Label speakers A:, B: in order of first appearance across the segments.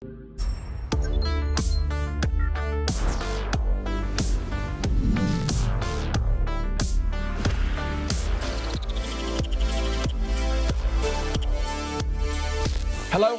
A: Hello,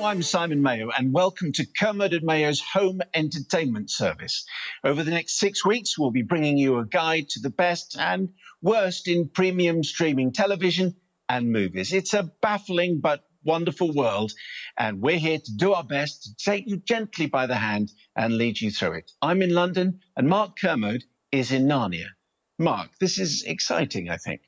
A: I'm Simon Mayo, and welcome to Kermode and Mayo's home entertainment service. Over the next 6 weeks, we'll be bringing you a guide to the best and worst in premium streaming television and movies. It's a baffling but wonderful world, and we're here to do our best to take you gently by the hand and lead you through it. I'm in London, and Mark Kermode is in Narnia. Mark, this is exciting, I think.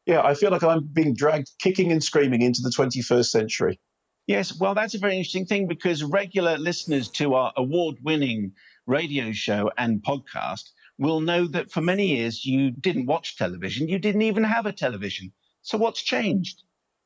B: Yeah, I feel like I'm being dragged kicking and screaming into the 21st century.
A: Yes, well, that's a very interesting thing because regular listeners to our award-winning radio show and podcast will know that for many years you didn't watch television. You didn't even have a television. So what's changed?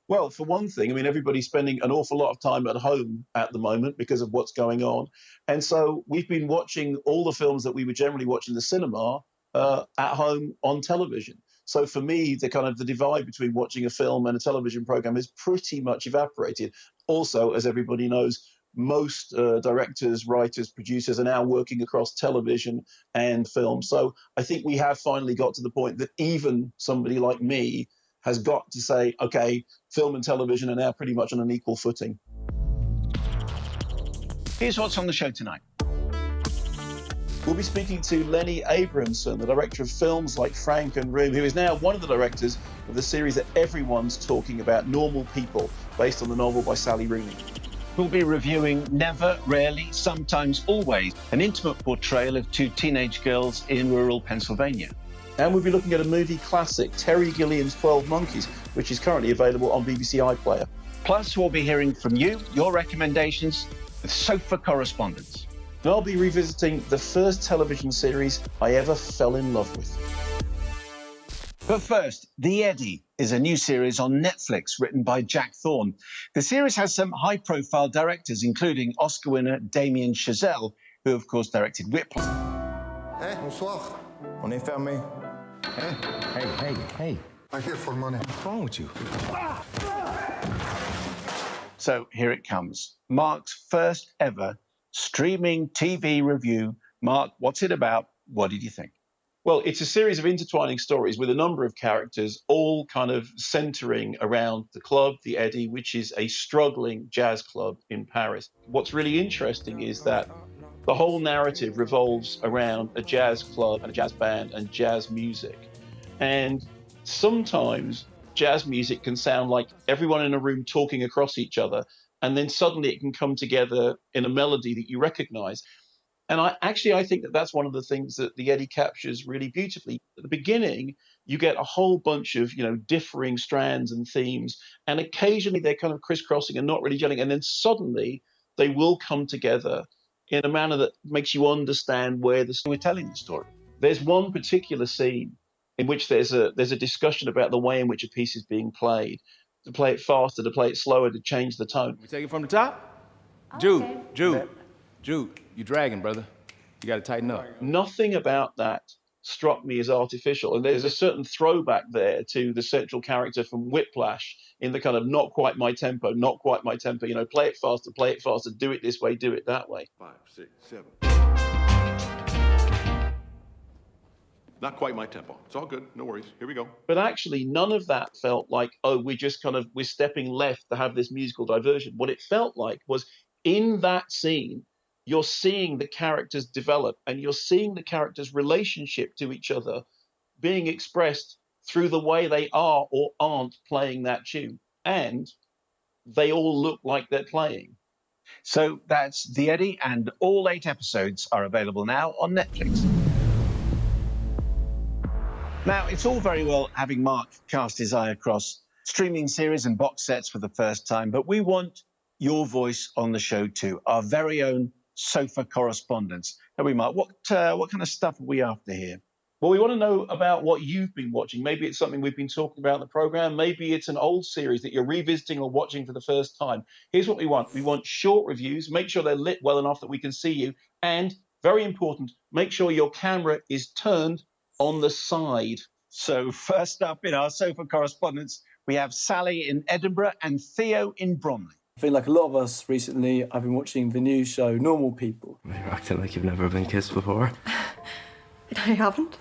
B: Well, for one thing, I mean, everybody's spending an awful lot of time at home at the moment because of what's going on. And so we've been watching all the films that we would generally watch in the cinema at home on television. So for me, the divide between watching a film and a television program is pretty much evaporated. Also, as everybody knows, most directors, writers, producers are now working across television and film. So I think we have finally got to the point that even somebody like me has got to say, okay, film and television are now pretty much on an equal footing.
A: Here's what's on the show tonight.
B: We'll be speaking to Lenny Abrahamson, the director of films like Frank and Room, who is now one of the directors of the series that everyone's talking about, Normal People, based on the novel by Sally Rooney.
A: We'll be reviewing Never, Rarely, Sometimes, Always, an intimate portrayal of two teenage girls in rural Pennsylvania.
B: And we'll be looking at a movie classic, Terry Gilliam's 12 Monkeys, which is currently available on BBC iPlayer.
A: Plus, we'll be hearing from you, your recommendations, with sofa correspondence.
B: And I'll be revisiting the first television series I ever fell in love with.
A: But first, The Eddy is a new series on Netflix written by Jack Thorne. The series has some high-profile directors, including Oscar winner Damien Chazelle, who, of course, directed Whiplash.
C: Hey, bonsoir.
D: On est fermé. Hey.
C: I'm here for money.
D: What's wrong with you?
A: So here it comes. Mark's first ever streaming TV review. Mark, what's it about? What did you think?
B: Well, it's a series of intertwining stories with a number of characters, all kind of centering around the club, the Eddy, which is a struggling jazz club in Paris. What's really interesting is that the whole narrative revolves around a jazz club and a jazz band and jazz music. And sometimes jazz music can sound like everyone in a room talking across each other, and then suddenly it can come together in a melody that you recognize. And I think that that's one of the things that the Eddy captures really beautifully. At the beginning, you get a whole bunch of, differing strands and themes, and occasionally they're kind of crisscrossing and not really gelling, and then suddenly they will come together in a manner that makes you understand where we're telling the story. There's one particular scene in which there's a discussion about the way in which a piece is being played, to play it faster, to play it slower, to change the tone.
D: We take it from the top?
E: Okay.
D: Jude, you dragging, brother. You got to tighten up.
B: Nothing about that struck me as artificial. And there's a certain throwback there to the central character from Whiplash in the kind of not quite my tempo, play it faster, do it this way, do it that way.
F: 5, 6, 7. Not quite my tempo. It's all good. No worries. Here we go.
B: But actually, none of that felt like, we're stepping left to have this musical diversion. What it felt like was in that scene, you're seeing the characters develop and you're seeing the characters' relationship to each other being expressed through the way they are or aren't playing that tune. And they all look like they're playing.
A: So that's The Eddy, and all 8 episodes are available now on Netflix. Now, it's all very well having Mark cast his eye across streaming series and box sets for the first time, but we want your voice on the show too, our very own sofa correspondents. Now, Mark, what kind of stuff are we after here?
B: Well, we want to know about what you've been watching. Maybe it's something we've been talking about in the program. Maybe it's an old series that you're revisiting or watching for the first time. Here's what we want. We want short reviews. Make sure they're lit well enough that we can see you. And very important, make sure your camera is turned on the side.
A: So first up in our sofa correspondence, we have Sally in Edinburgh and Theo in Bromley.
E: I feel like a lot of us recently, I've been watching the new show, Normal People.
G: You're acting like you've never been kissed before.
H: I haven't.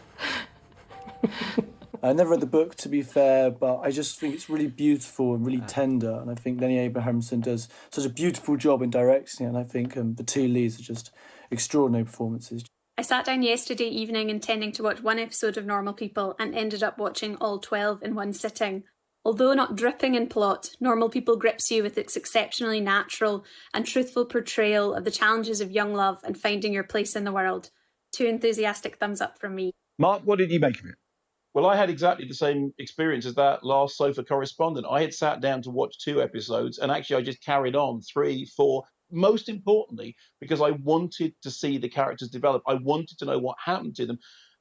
E: I never read the book, to be fair, but I just think it's really beautiful and really tender, and I think Lenny Abrahamson does such a beautiful job in directing it, and I think the two leads are just extraordinary performances.
I: I sat down yesterday evening intending to watch one episode of Normal People and ended up watching all 12 in one sitting. Although not dripping in plot, Normal People grips you with its exceptionally natural and truthful portrayal of the challenges of young love and finding your place in the world. 2 enthusiastic thumbs up from me.
A: Mark, what did you make of it?
B: Well, I had exactly the same experience as that last sofa correspondent. I had sat down to watch 2 episodes, and actually I just carried on 3, 4, most importantly, because I wanted to see the characters develop. I wanted to know what happened to them.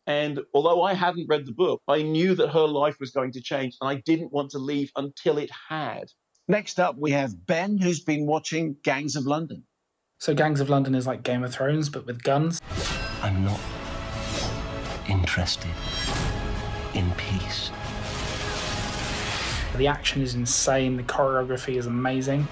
B: And although I hadn't read the book, I knew that her life was going to change, and I didn't want to leave until it had.
A: Next up, we have Ben, who's been watching Gangs of London.
J: So Gangs of London is like Game of Thrones, but with guns.
G: I'm not interested in peace.
J: The action is insane, the choreography is amazing.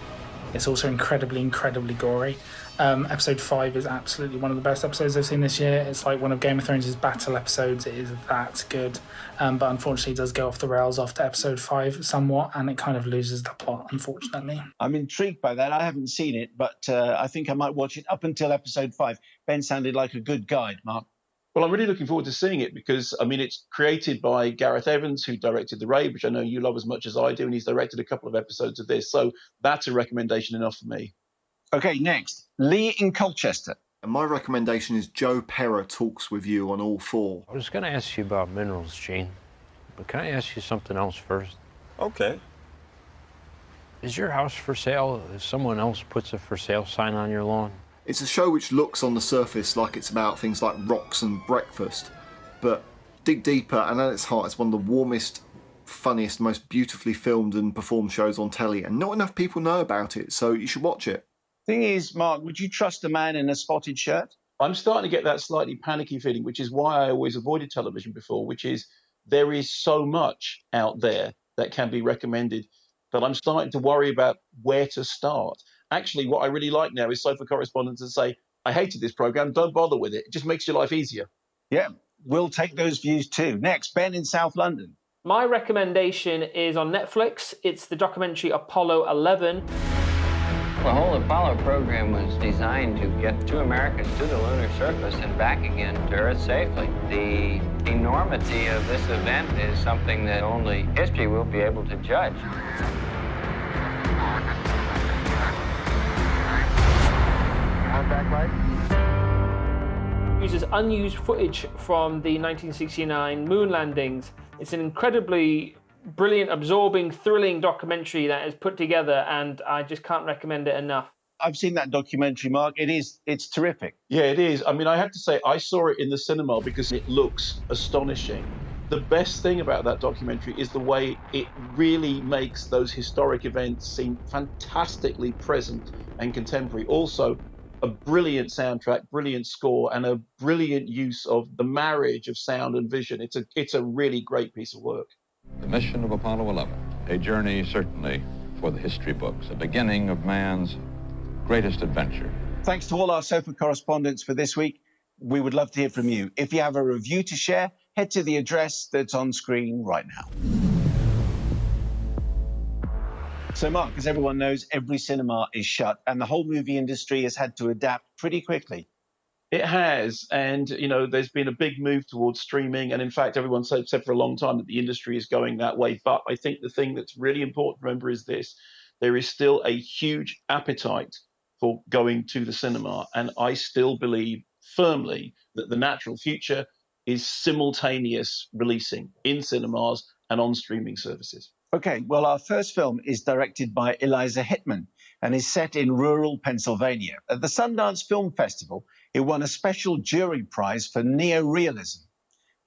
J: It's also incredibly, incredibly gory. Episode 5 is absolutely one of the best episodes I've seen this year. It's like one of Game of Thrones' battle episodes. It is that good. But unfortunately, it does go off the rails after episode 5 somewhat, and it kind of loses the plot, unfortunately.
A: I'm intrigued by that. I haven't seen it, but I think I might watch it up until episode 5. Ben sounded like a good guide, Mark.
B: Well, I'm really looking forward to seeing it because, I mean, it's created by Gareth Evans, who directed The Raid, which I know you love as much as I do, and he's directed a couple of episodes of this. So that's a recommendation enough for me.
A: OK, next, Lee in Colchester.
K: And my recommendation is Joe Pera Talks With You on All 4.
L: I was going to ask you about minerals, Gene, but can I ask you something else first?
K: Okay.
L: Is your house for sale if someone else puts a for sale sign on your lawn?
K: It's a show which looks on the surface like it's about things like rocks and breakfast, but dig deeper and at its heart it's one of the warmest, funniest, most beautifully filmed and performed shows on telly, and not enough people know about it, so you should watch it.
A: Thing is, Mark, would you trust a man in a spotted shirt?
B: I'm starting to get that slightly panicky feeling, which is why I always avoided television before, which is there is so much out there that can be recommended that I'm starting to worry about where to start. Actually, what I really like now is sofa correspondents that say, I hated this program, don't bother with it. It just makes your life easier.
A: Yeah, we'll take those views too. Next, Ben in South London.
M: My recommendation is on Netflix. It's the documentary Apollo 11.
N: The whole Apollo program was designed to get 2 Americans to the lunar surface and back again to Earth safely. The enormity of this event is something that only history will be able to judge.
M: Uses unused footage from the 1969 moon landings. It's an incredibly brilliant, absorbing, thrilling documentary that is put together, and I just can't recommend it enough.
A: I've seen that documentary, Mark. It's terrific.
B: Yeah, it is. I mean, I have to say, I saw it in the cinema because it looks astonishing. The best thing about that documentary is the way it really makes those historic events seem fantastically present and contemporary. Also, a brilliant soundtrack, brilliant score, and a brilliant use of the marriage of sound and vision. It's a really great piece of work.
O: The mission of Apollo 11, a journey certainly for the history books, a beginning of man's greatest adventure.
A: Thanks to all our sofa correspondents for this week. We would love to hear from you. If you have a review to share, head to the address that's on screen right now. So, Mark, as everyone knows, every cinema is shut, and the whole movie industry has had to adapt pretty quickly.
B: It has, and you know, there's been a big move towards streaming, and in fact, everyone said for a long time that the industry is going that way. But I think the thing that's really important to remember is this: there is still a huge appetite for going to the cinema, and I still believe firmly that the natural future is simultaneous releasing in cinemas and on streaming services.
A: Okay, well, our first film is directed by Eliza Hittman and is set in rural Pennsylvania. At the Sundance Film Festival, it won a special jury prize for neorealism.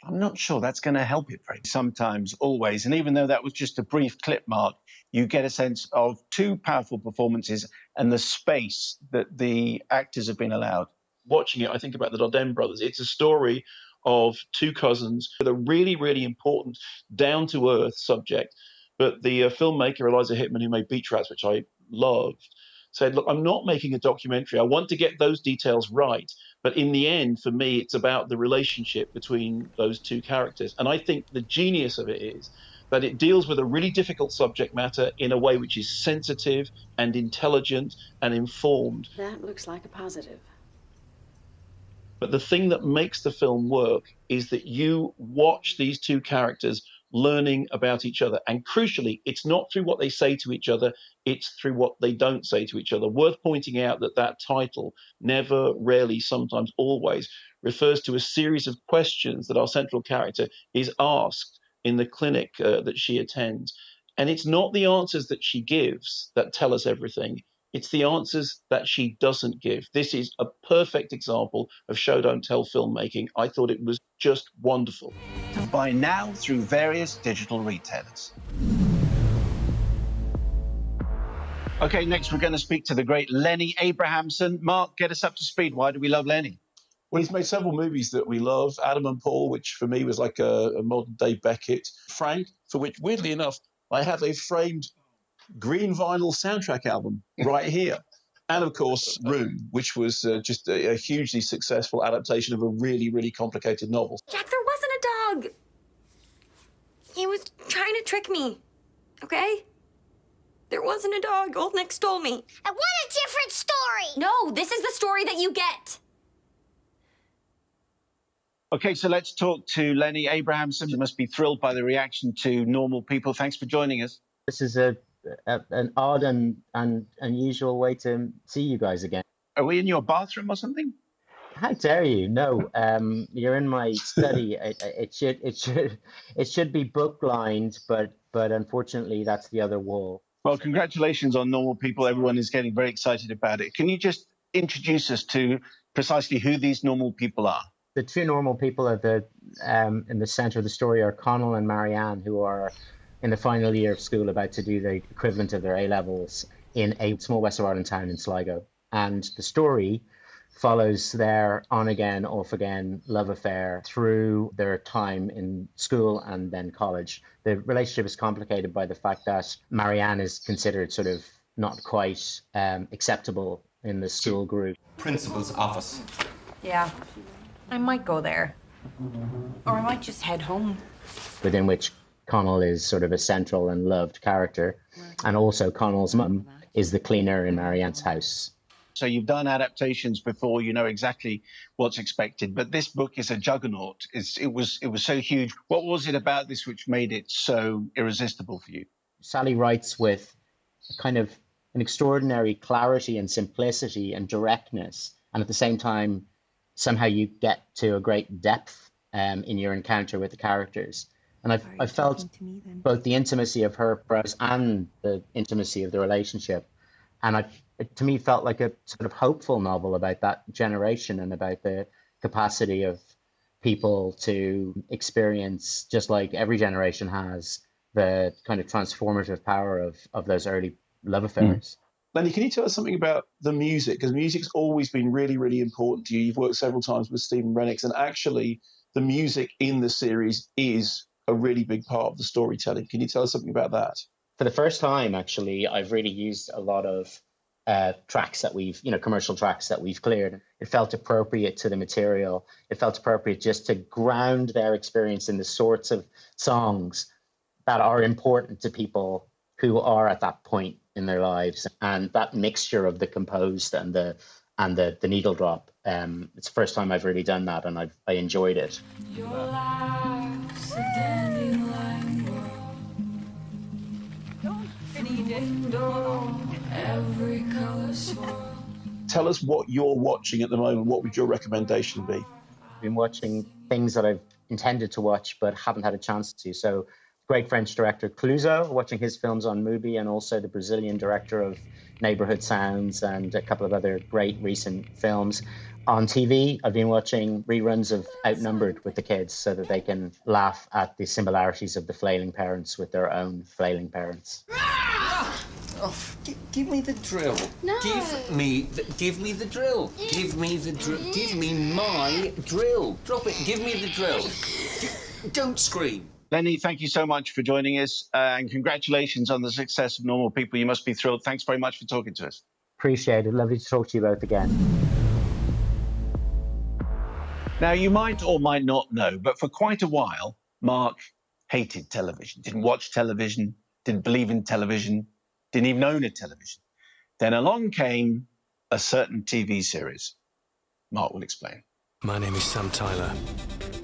A: I'm not sure that's going to help it very sometimes, always. And even though that was just a brief clip, Mark, you get a sense of 2 powerful performances and the space that the actors have been allowed.
B: Watching it, I think about the Dardenne brothers. It's a story of 2 cousins with a really, really important, down-to-earth subject. But the filmmaker, Eliza Hittman, who made Beach Rats, which I loved, said, look, I'm not making a documentary. I want to get those details right. But in the end, for me, it's about the relationship between those two characters. And I think the genius of it is that it deals with a really difficult subject matter in a way which is sensitive and intelligent and informed.
P: That looks like a positive.
B: But the thing that makes the film work is that you watch these two characters learning about each other. And crucially, it's not through what they say to each other, it's through what they don't say to each other. Worth pointing out that that title, Never, Rarely, Sometimes, Always, refers to a series of questions that our central character is asked in the clinic that she attends. And it's not the answers that she gives that tell us everything. It's the answers that she doesn't give. This is a perfect example of show don't tell filmmaking. I thought it was just wonderful.
A: Buy now through various digital retailers. Okay, next we're going to speak to the great Lenny Abrahamson. Mark, get us up to speed. Why do we love Lenny?
B: Well, he's made several movies that we love. Adam and Paul, which for me was like a modern-day Beckett. Frank, for which, weirdly enough, I have a framed green vinyl soundtrack album right here. And, of course, Room, which was just a hugely successful adaptation of a really, really complicated novel.
H: Jack, there wasn't a dog. He was trying to trick me, okay? There wasn't a dog. Old Nick stole me.
Q: I want a different story.
H: No, this is the story that you get.
A: Okay, so let's talk to Lenny Abrahamson. You must be thrilled by the reaction to Normal People. Thanks for joining us.
R: This is an odd and unusual way to see you guys again.
A: Are we in your bathroom or something?
R: How dare you? No, you're in my study. It should be book lined, but unfortunately that's the other wall.
A: Well, congratulations on Normal People. Everyone is getting very excited about it. Can you just introduce us to precisely who these normal people are?
R: The two normal people at in the center of the story are Connell and Marianne, who are in the final year of school, about to do the equivalent of their A-levels in a small West of Ireland town in Sligo. And the story follows their on-again, off-again love affair through their time in school and then college. The relationship is complicated by the fact that Marianne is considered sort of not quite acceptable in the school group.
S: Principal's office.
T: Yeah, I might go there. Or I might just head home.
R: Within which Connell is sort of a central and loved character. And also Connell's mum is the cleaner in Marianne's house.
A: So you've done adaptations before, you know exactly what's expected, but this book is a juggernaut. It was so huge. What was it about this which made it so irresistible for you?
R: Sally writes with kind of an extraordinary clarity and simplicity and directness, and at the same time, somehow you get to a great depth in your encounter with the characters. And I felt both the intimacy of her prose and the intimacy of the relationship. And it to me felt like a sort of hopeful novel about that generation and about the capacity of people to experience, just like every generation has, the kind of transformative power of those early love affairs.
B: Lenny, can you tell us something about the music? Because music's always been really, really important to you. You've worked several times with Stephen Rennicks, and actually the music in the series is a really big part of the storytelling. Can you tell us something about that?
R: For the first time, actually, I've really used a lot of tracks that we've, commercial tracks that we've cleared. It felt appropriate to the material. It felt appropriate just to ground their experience in the sorts of songs that are important to people who are at that point in their lives. And that mixture of the composed and the needle drop, it's the first time I've really done that, and I enjoyed it.
U: Your life's a dandelion world. Every color swirl.
B: Tell us what you're watching at the moment. What would your recommendation be?
R: I've been watching things that I've intended to watch but haven't had a chance to. So great French director Clouzot, watching his films on Mubi, and also the Brazilian director of Neighborhood Sounds and a couple of other great recent films. On TV, I've been watching reruns of Outnumbered with the kids so that they can laugh at the similarities of the flailing parents with their own flailing parents.
S: Oh, give me the drill.
H: No.
S: Give me the drill. Give me the drill. Give me my drill. Drop it. Give me the drill. Don't scream.
A: Lenny, thank you so much for joining us, and congratulations on the success of Normal People. You must be thrilled. Thanks very much for talking to us.
R: Appreciate it. Lovely to talk to you both again.
A: Now, you might or might not know, but for quite a while, Mark hated television, didn't watch television, didn't believe in television, didn't even own a television. Then along came a certain TV series. Mark will explain.
P: My name is Sam Tyler.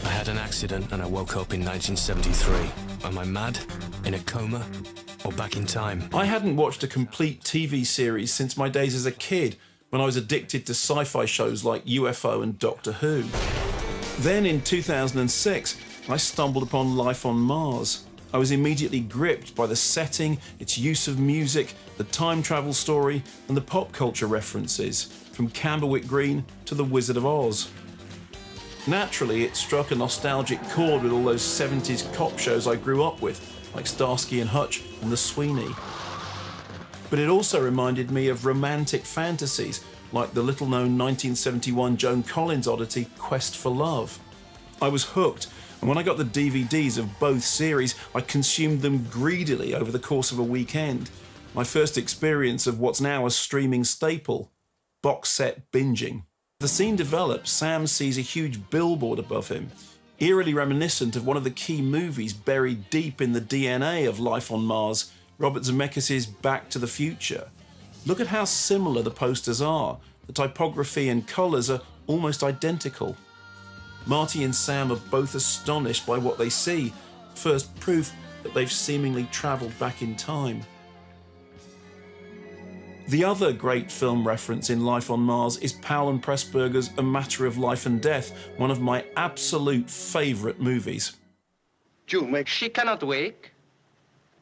P: I had an accident and I woke up in 1973. Am I mad, in a coma, or back in time?
B: I hadn't watched a complete TV series since my days as a kid, when I was addicted to sci-fi shows like UFO and Doctor Who. Then in 2006, I stumbled upon Life on Mars. I was immediately gripped by the setting, its use of music, the time travel story, and the pop culture references, from Camberwick Green to The Wizard of Oz. Naturally, it struck a nostalgic chord with all those 70s cop shows I grew up with, like Starsky and Hutch and The Sweeney. But it also reminded me of romantic fantasies, like the little-known 1971 Joan Collins oddity, Quest for Love. I was hooked, and when I got the DVDs of both series, I consumed them greedily over the course of a weekend. My first experience of what's now a streaming staple, box set binging. The scene develops, Sam sees a huge billboard above him, eerily reminiscent of one of the key movies buried deep in the DNA of Life on Mars, Robert Zemeckis' Back to the Future. Look at how similar the posters are. The typography and colours are almost identical. Marty and Sam are both astonished by what they see, first proof that they've seemingly travelled back in time. The other great film reference in Life on Mars is Powell and Pressburger's A Matter of Life and Death, one of my absolute favourite movies.
V: June, she cannot wake.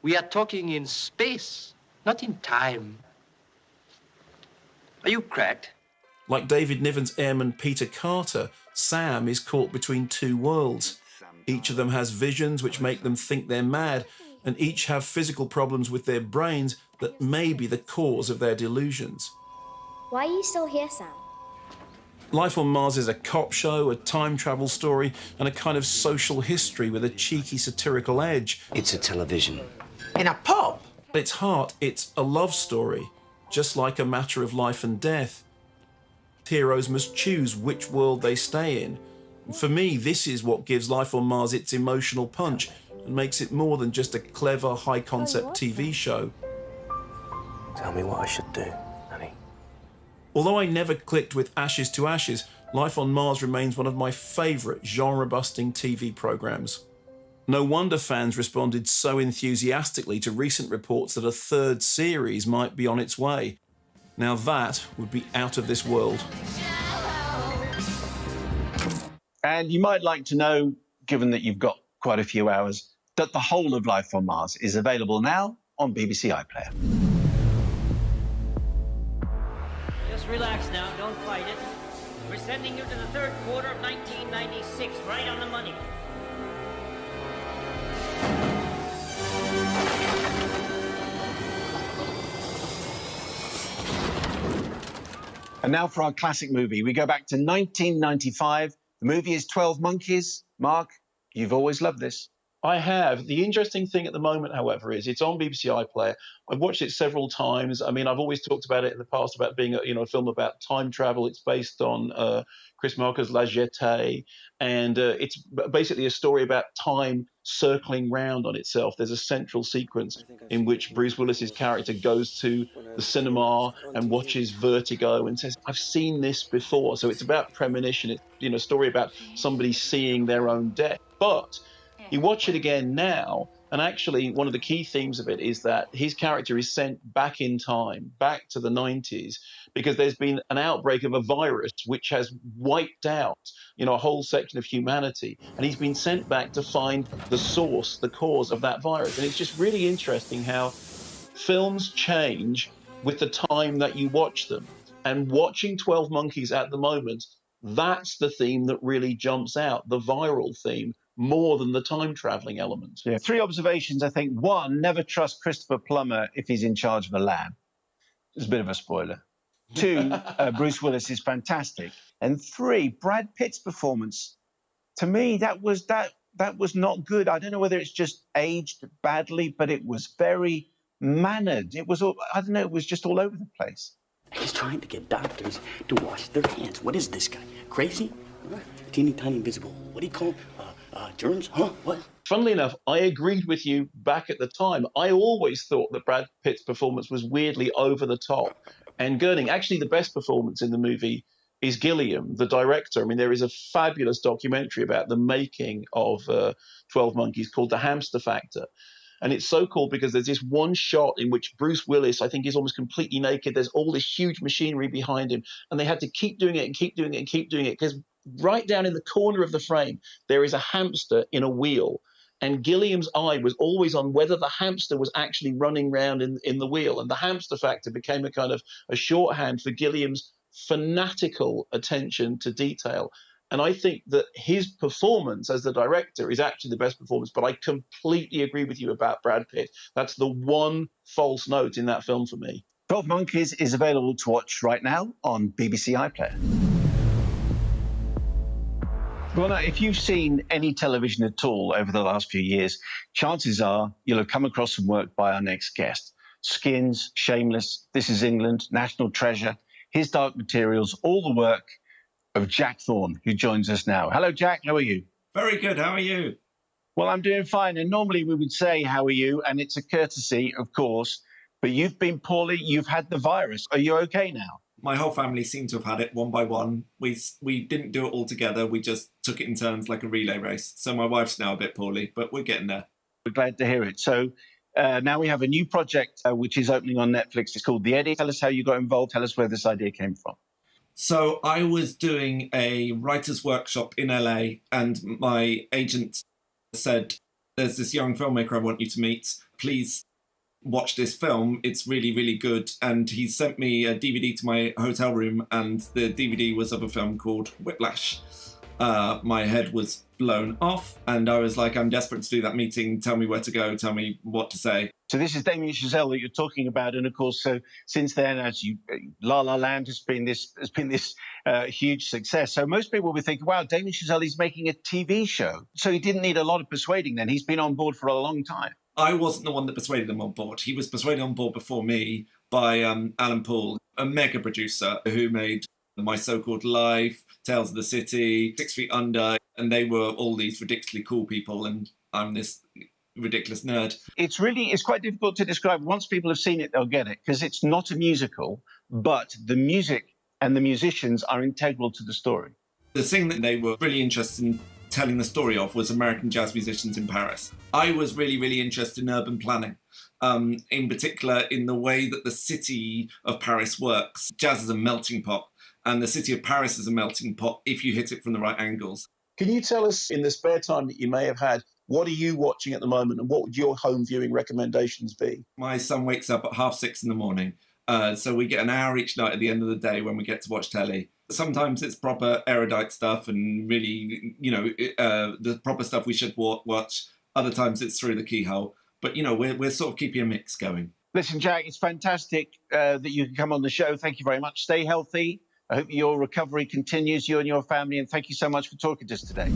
V: We are talking in space, not in time. Are you cracked?
B: Like David Niven's airman Peter Carter, Sam is caught between two worlds. Each of them has visions which make them think they're mad, and each have physical problems with their brains that may be the cause of their delusions.
Q: Why are you still here, Sam?
B: Life on Mars is a cop show, a time travel story, and a kind of social history with a cheeky satirical edge.
S: It's a television.
B: In a pub? At its heart, it's a love story, just like A Matter of Life and Death. Heroes must choose which world they stay in. For me, this is what gives Life on Mars its emotional punch and makes it more than just a clever, high-concept TV show.
S: Tell me what I should do, honey.
B: Although I never clicked with Ashes to Ashes, Life on Mars remains one of my favourite genre-busting TV programmes. No wonder fans responded so enthusiastically to recent reports that a third series might be on its way. Now that would be out of this world.
A: And you might like to know, given that you've got quite a few hours, that the whole of Life on Mars is available now on BBC iPlayer.
W: Just relax now, don't fight it. We're sending you to the third quarter of 1996, right on the money.
A: And now for our classic movie. We go back to 1995. The movie is 12 Monkeys. Mark, you've always loved this.
B: I have. The interesting thing at the moment, however, is it's on BBC iPlayer. I've watched it several times. I mean, I've always talked about it in the past about being a film about time travel. It's based on Chris Marker's La Jetée, and it's basically a story about time circling round on itself. There's a central sequence in which Bruce Willis's character goes to the cinema and watches Vertigo and says, "I've seen this before." So it's about premonition. It's a story about somebody seeing their own death. But you watch it again now, and actually one of the key themes of it is that his character is sent back in time, back to the 90s, because there's been an outbreak of a virus which has wiped out, a whole section of humanity. And he's been sent back to find the source, the cause of that virus. And it's just really interesting how films change with the time that you watch them. And watching 12 Monkeys at the moment, that's the theme that really jumps out, the viral theme, more than the time-travelling element.
A: Yeah. 3 observations, I think. 1, never trust Christopher Plummer if he's in charge of a lab. It's a bit of a spoiler. 2, Bruce Willis is fantastic. And 3, Brad Pitt's performance. To me, that was not good. I don't know whether it's just aged badly, but it was very mannered. It was all, I don't know, it was just all over the place.
C: He's trying to get doctors to wash their hands. What is this guy? Crazy? Huh? Teeny tiny invisible. What do you call germs? Huh? What?
B: Funnily enough, I agreed with you back at the time. I always thought that Brad Pitt's performance was weirdly over the top and gurning. Actually, the best performance in the movie is Gilliam, the director. I mean, there is a fabulous documentary about the making of 12 Monkeys called The Hamster Factor. And it's so cool because there's this one shot in which Bruce Willis, I think, is almost completely naked. There's all this huge machinery behind him. And they had to keep doing it and keep doing it and keep doing it because right down in the corner of the frame, there is a hamster in a wheel. And Gilliam's eye was always on whether the hamster was actually running round in the wheel. And the hamster factor became a kind of a shorthand for Gilliam's fanatical attention to detail. And I think that his performance as the director is actually the best performance, but I completely agree with you about Brad Pitt. That's the one false note in that film for me.
A: 12 Monkeys is available to watch right now on BBC iPlayer. Well, now, if you've seen any television at all over the last few years, chances are you'll have come across some work by our next guest. Skins, Shameless, This Is England, National Treasure, His Dark Materials, all the work of Jack Thorne, who joins us now. Hello, Jack. How are you?
D: Very good. How are you?
A: Well, I'm doing fine. And normally we would say, how are you? And it's a courtesy, of course. But you've been poorly. You've had the virus. Are you okay now?
D: My whole family seemed to have had it one by one. We didn't do it all together. We just took it in turns like a relay race. So my wife's now a bit poorly, but we're getting there.
A: We're glad to hear it. So now we have a new project which is opening on Netflix. It's called The Eddy. Tell us how you got involved. Tell us where this idea came from.
D: So I was doing a writer's workshop in LA and my agent said, there's this young filmmaker I want you to meet. Please watch this film. It's really, really good. And he sent me a DVD to my hotel room and the DVD was of a film called Whiplash. My head was blown off and I was like, I'm desperate to do that meeting. Tell me where to go. Tell me what to say.
A: So this is Damien Chazelle that you're talking about, and of course, so since then, as you, La La Land has been this huge success. So most people will be thinking, wow, Damien Chazelle is making a TV show. So he didn't need a lot of persuading then. He's been on board for a long time.
D: I wasn't the one that persuaded him on board. He was persuaded on board before me by Alan Poole, a mega producer who made My So-Called Life, Tales of the City, 6 Feet Under, and they were all these ridiculously cool people, and I'm this ridiculous nerd.
A: It's quite difficult to describe. Once people have seen it, they'll get it, because it's not a musical, but the music and the musicians are integral to the story.
D: The thing that they were really interested in telling the story of was American jazz musicians in Paris. I was really, really interested in urban planning, in particular in the way that the city of Paris works. Jazz is a melting pot, and the city of Paris is a melting pot if you hit it from the right angles.
B: Can you tell us, in the spare time that you may have had, what are you watching at the moment and what would your home viewing recommendations be?
D: My son wakes up at 6:30 in the morning, so we get an hour each night at the end of the day when we get to watch telly. Sometimes it's proper erudite stuff and really, the proper stuff we should watch. Other times it's through the keyhole. But, we're sort of keeping a mix going.
A: Listen, Jack, it's fantastic that you can come on the show. Thank you very much. Stay healthy. I hope your recovery continues, you and your family, and thank you so much for talking to us today.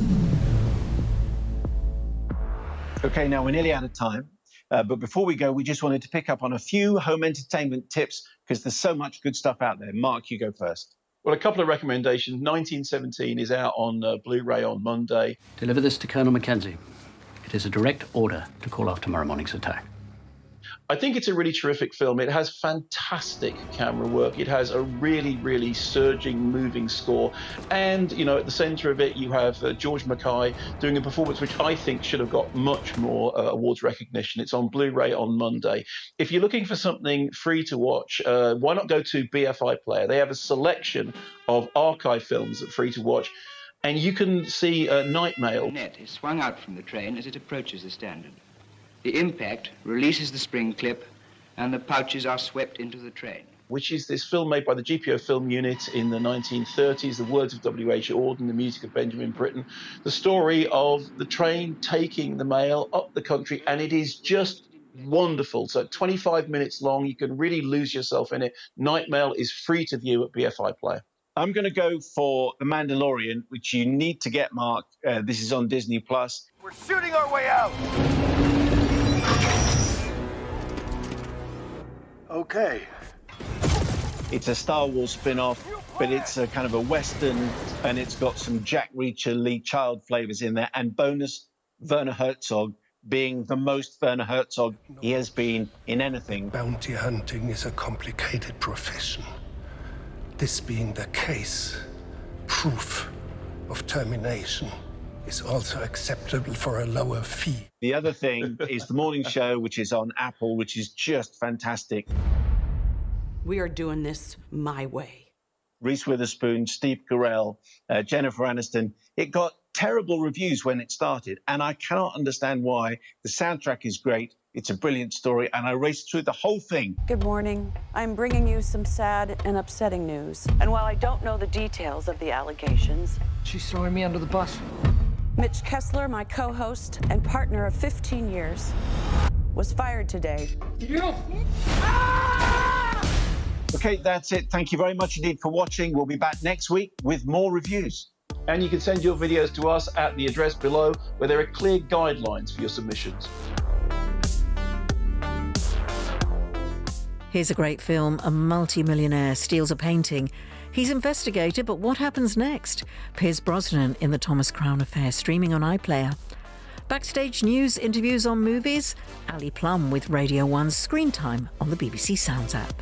A: Okay, now we're nearly out of time, but before we go, we just wanted to pick up on a few home entertainment tips because there's so much good stuff out there. Mark, you go first.
B: Well, a couple of recommendations. 1917 is out on Blu-ray on Monday.
C: Deliver this to Colonel Mackenzie. It is a direct order to call off tomorrow morning's attack.
B: I think it's a really terrific film. It has fantastic camera work. It has a really, really surging, moving score. And, at the centre of it, you have George Mackay doing a performance which I think should have got much more awards recognition. It's on Blu-ray on Monday. If you're looking for something free to watch, why not go to BFI Player? They have a selection of archive films that are free to watch. And you can see Night Mail.
F: The net is swung out from the train as it approaches the standard. The impact releases the spring clip and the pouches are swept into the train.
B: Which is this film made by the GPO Film Unit in the 1930s, the words of W.H. Auden, the music of Benjamin Britten, the story of the train taking the mail up the country, and it is just wonderful. So 25 minutes long, you can really lose yourself in it. Night Mail is free to view at BFI Player.
A: I'm going to go for The Mandalorian, which you need to get, Mark. This is on Disney+.
X: We're shooting our way out!
Y: Okay.
A: It's a Star Wars spin-off, but it's a kind of a Western, and it's got some Jack Reacher, Lee Child flavours in there, and bonus, Werner Herzog being the most Werner Herzog he has been in anything.
E: Bounty hunting is a complicated profession. This being the case, proof of termination is also acceptable for a lower fee.
A: The other thing is the morning show, which is on Apple, which is just fantastic.
G: We are doing this my way.
A: Reese Witherspoon, Steve Carell, Jennifer Aniston. It got terrible reviews when it started, and I cannot understand why. The soundtrack is great. It's a brilliant story, and I raced through the whole thing.
I: Good morning. I'm bringing you some sad and upsetting news. And while I don't know the details of the allegations...
J: She's throwing me under the bus.
I: Mitch Kessler, my co-host and partner of 15 years, was fired today.
J: You!
A: Okay, that's it. Thank you very much indeed for watching. We'll be back next week with more reviews.
B: And you can send your videos to us at the address below, where there are clear guidelines for your submissions.
Y: Here's a great film. A multi-millionaire steals a painting. He's investigated, but what happens next? Pierce Brosnan in The Thomas Crown Affair, streaming on iPlayer. Backstage news, interviews on movies. Ali Plum with Radio 1's Screen Time on the BBC Sounds app.